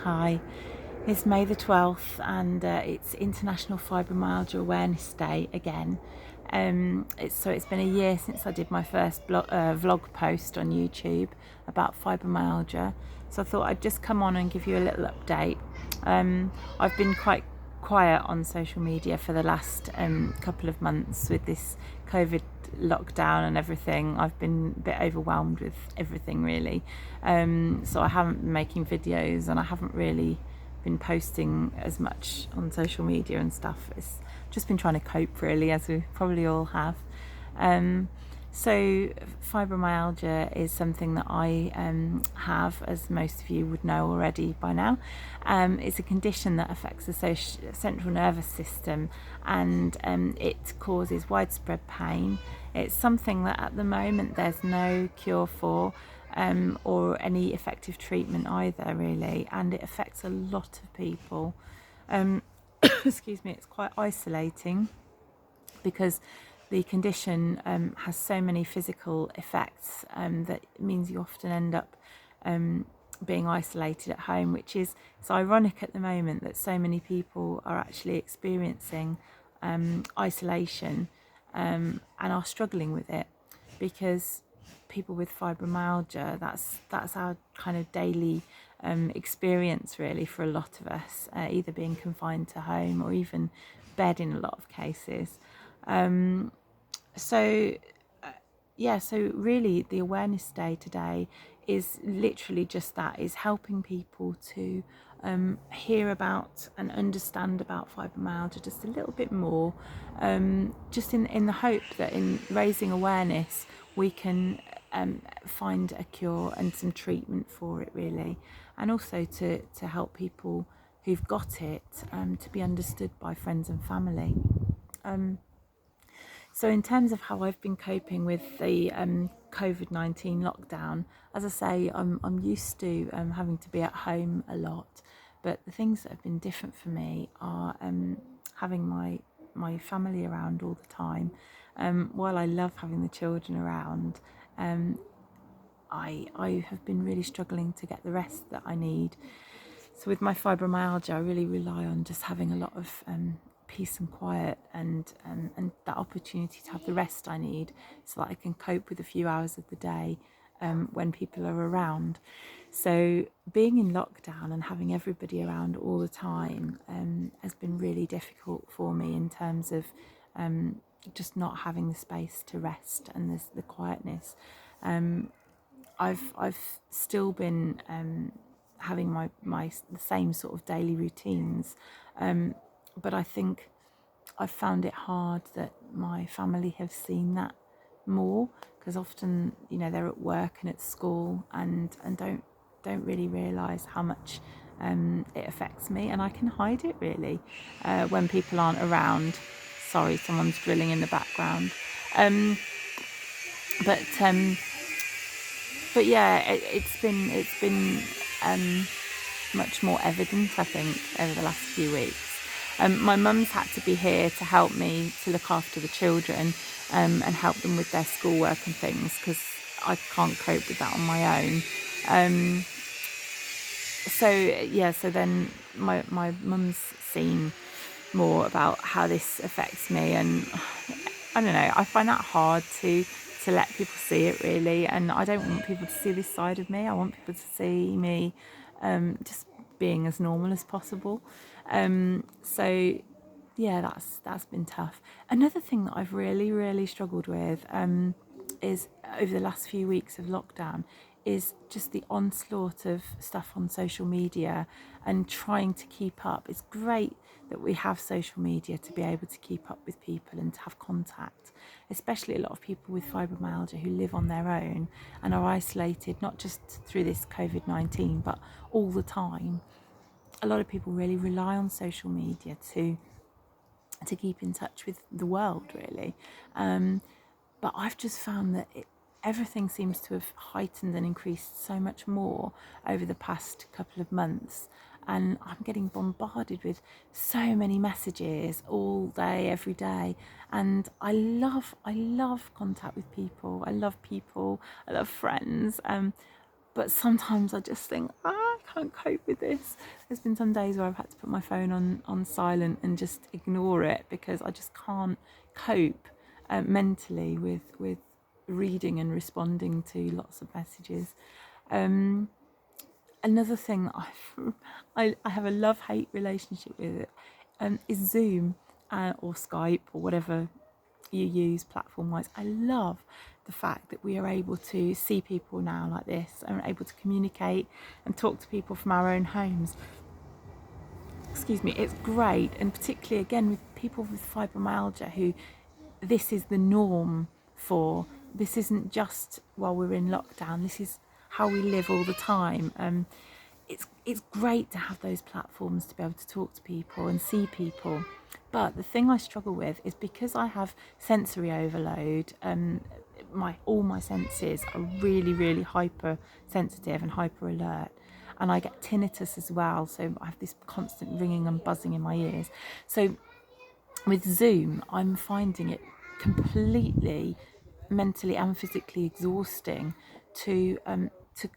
Hi, it's May the 12th and it's International Fibromyalgia Awareness Day again. It's been a year since I did my first vlog post on YouTube about fibromyalgia. So I thought I'd just come on and give you a little update. I've been quite quiet on social media for the last couple of months with this COVID lockdown and everything. I've been a bit overwhelmed with everything really, so I haven't been making videos and I haven't really been posting as much on social media and stuff. It's just been trying to cope really, as we probably all have. So fibromyalgia is something that I have, as most of you would know already by now. It's a condition that affects the central nervous system, and it causes widespread pain. It's something that at the moment there's no cure for or any effective treatment either really, and it affects a lot of people. Excuse me, it's quite isolating because the condition has so many physical effects that means you often end up being isolated at home, which is, it's ironic at the moment that so many people are actually experiencing isolation and are struggling with it, because people with fibromyalgia, that's our kind of daily experience really for a lot of us, either being confined to home or even bed in a lot of cases. So really the awareness day today is literally just that, is helping people to hear about and understand about fibromyalgia just a little bit more, just in the hope that in raising awareness we can find a cure and some treatment for it really, and also to help people who've got it to be understood by friends and family. So in terms of how I've been coping with the COVID-19 lockdown, as I say, I'm used to having to be at home a lot, but the things that have been different for me are having my family around all the time. While I love having the children around, I have been really struggling to get the rest that I need. So with my fibromyalgia, I really rely on just having a lot of peace and quiet, and that opportunity to have the rest I need so that I can cope with a few hours of the day when people are around. So being in lockdown and having everybody around all the time has been really difficult for me in terms of just not having the space to rest and the quietness. I've still been having the same sort of daily routines, but I think I've found it hard that my family have seen that more, because often, you know, they're at work and at school and don't really realise how much it affects me, and I can hide it really when people aren't around. Sorry, someone's drilling in the background. But yeah, it's been much more evident, I think, over the last few weeks. My mum's had to be here to help me to look after the children and help them with their schoolwork and things, because I can't cope with that on my own. So then my mum's seen more about how this affects me, and I don't know, I find that hard to let people see it really, and I don't want people to see this side of me. I want people to see me just being as normal as possible. So yeah, that's been tough. Another thing that I've really struggled with is over the last few weeks of lockdown is just the onslaught of stuff on social media and trying to keep up. It's great that we have social media to be able to keep up with people and to have contact, especially a lot of people with fibromyalgia who live on their own and are isolated, not just through this COVID-19, but all the time. A lot of people really rely on social media to keep in touch with the world really. But I've just found that everything seems to have heightened and increased so much more over the past couple of months, and I'm getting bombarded with so many messages all day, every day, and I love contact with people. I love friends, but sometimes I just think, I can't cope with this. There's been some days where I've had to put my phone on silent and just ignore it because I just can't cope mentally with reading and responding to lots of messages. Another thing that I have a love-hate relationship with it is Zoom or Skype or whatever you use platform-wise. I love the fact that we are able to see people now like this and able to communicate and talk to people from our own homes. Excuse me, it's great, and particularly again with people with fibromyalgia who this is the norm for. This isn't just while we're in lockdown, this is how we live all the time. It's great to have those platforms to be able to talk to people and see people. But the thing I struggle with is because I have sensory overload, all my senses are really hyper sensitive and hyper alert, and I get tinnitus as well, so I have this constant ringing and buzzing in my ears. So with Zoom, I'm finding it completely mentally and physically exhausting to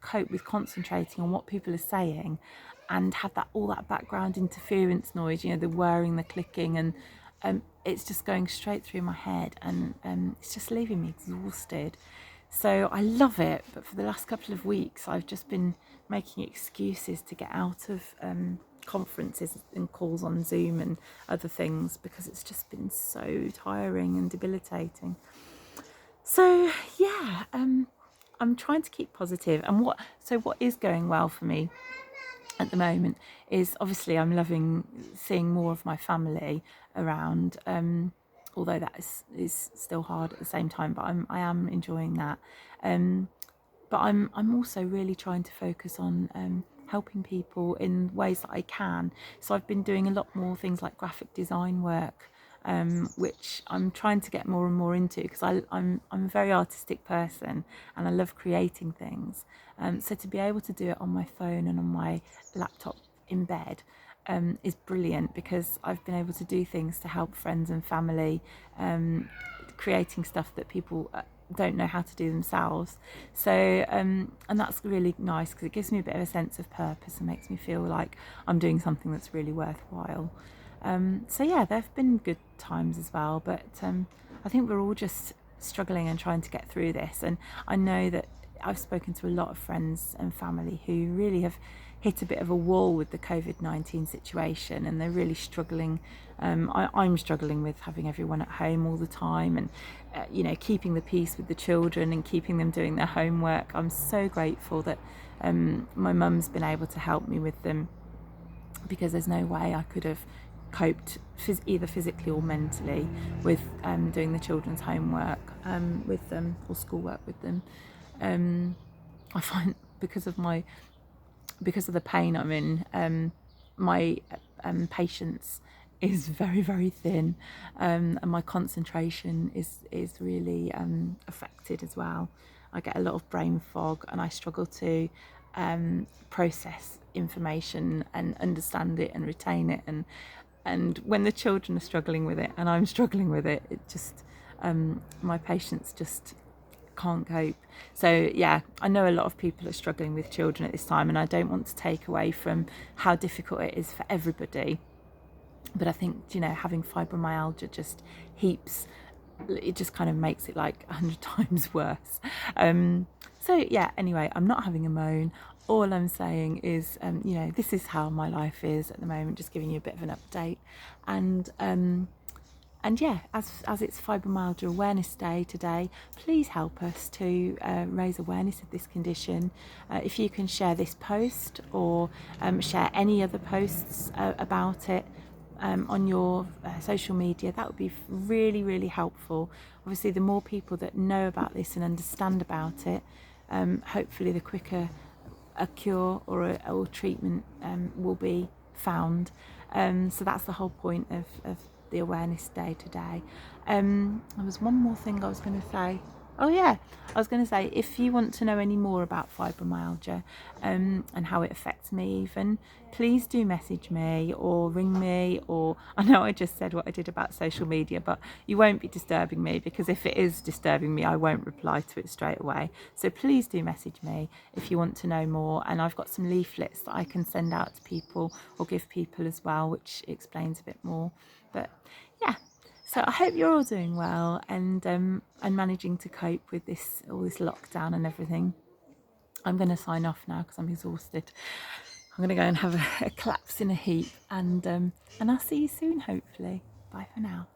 cope with concentrating on what people are saying and have all that background interference noise, the whirring, the clicking, and it's just going straight through my head, and it's just leaving me exhausted. So I love it, but for the last couple of weeks I've just been making excuses to get out of conferences and calls on Zoom and other things because it's just been so tiring and debilitating. So yeah, I'm trying to keep positive. And what is going well for me at the moment is obviously I'm loving seeing more of my family around, although that is still hard at the same time, but I am enjoying that. But I'm also really trying to focus on helping people in ways that I can. So I've been doing a lot more things like graphic design work, which I'm trying to get more and more into because I'm a very artistic person and I love creating things. So to be able to do it on my phone and on my laptop in bed is brilliant because I've been able to do things to help friends and family, creating stuff that people don't know how to do themselves. So and that's really nice because it gives me a bit of a sense of purpose and makes me feel like I'm doing something that's really worthwhile. So yeah, there have been good times as well, but I think we're all just struggling and trying to get through this. And I know that I've spoken to a lot of friends and family who really have hit a bit of a wall with the COVID-19 situation, and they're really struggling. I'm struggling with having everyone at home all the time, and keeping the peace with the children and keeping them doing their homework. I'm so grateful that my mum's been able to help me with them, because there's no way I could have coped either physically or mentally with doing the children's homework with them or schoolwork with them. I find because of the pain I'm in, my patience is very thin, and my concentration is really affected as well. I get a lot of brain fog and I struggle to process information and understand it and retain it, and when the children are struggling with it and I'm struggling with it, it just my patience just can't cope. So yeah, I know a lot of people are struggling with children at this time, and I don't want to take away from how difficult it is for everybody, but I think having fibromyalgia just it just kind of makes it like 100 times worse. So yeah, anyway, I'm not having a moan. All I'm saying is, this is how my life is at the moment, just giving you a bit of an update. And yeah, as it's Fibromyalgia Awareness Day today, please help us to raise awareness of this condition. If you can share this post or share any other posts about it on your social media, that would be really helpful. Obviously, the more people that know about this and understand about it, hopefully the quicker a cure or treatment will be found. So that's the whole point of the awareness day today. There was one more thing I was going to say. Oh yeah, I was going to say, if you want to know any more about fibromyalgia and how it affects me even, please do message me or ring me, or I know I just said what I did about social media, but you won't be disturbing me, because if it is disturbing me, I won't reply to it straight away. So please do message me if you want to know more, and I've got some leaflets that I can send out to people or give people as well, which explains a bit more. But yeah, so I hope you're all doing well and managing to cope with all this lockdown and everything. I'm going to sign off now because I'm exhausted. I'm going to go and have a collapse in a heap, and I'll see you soon, hopefully. Bye for now.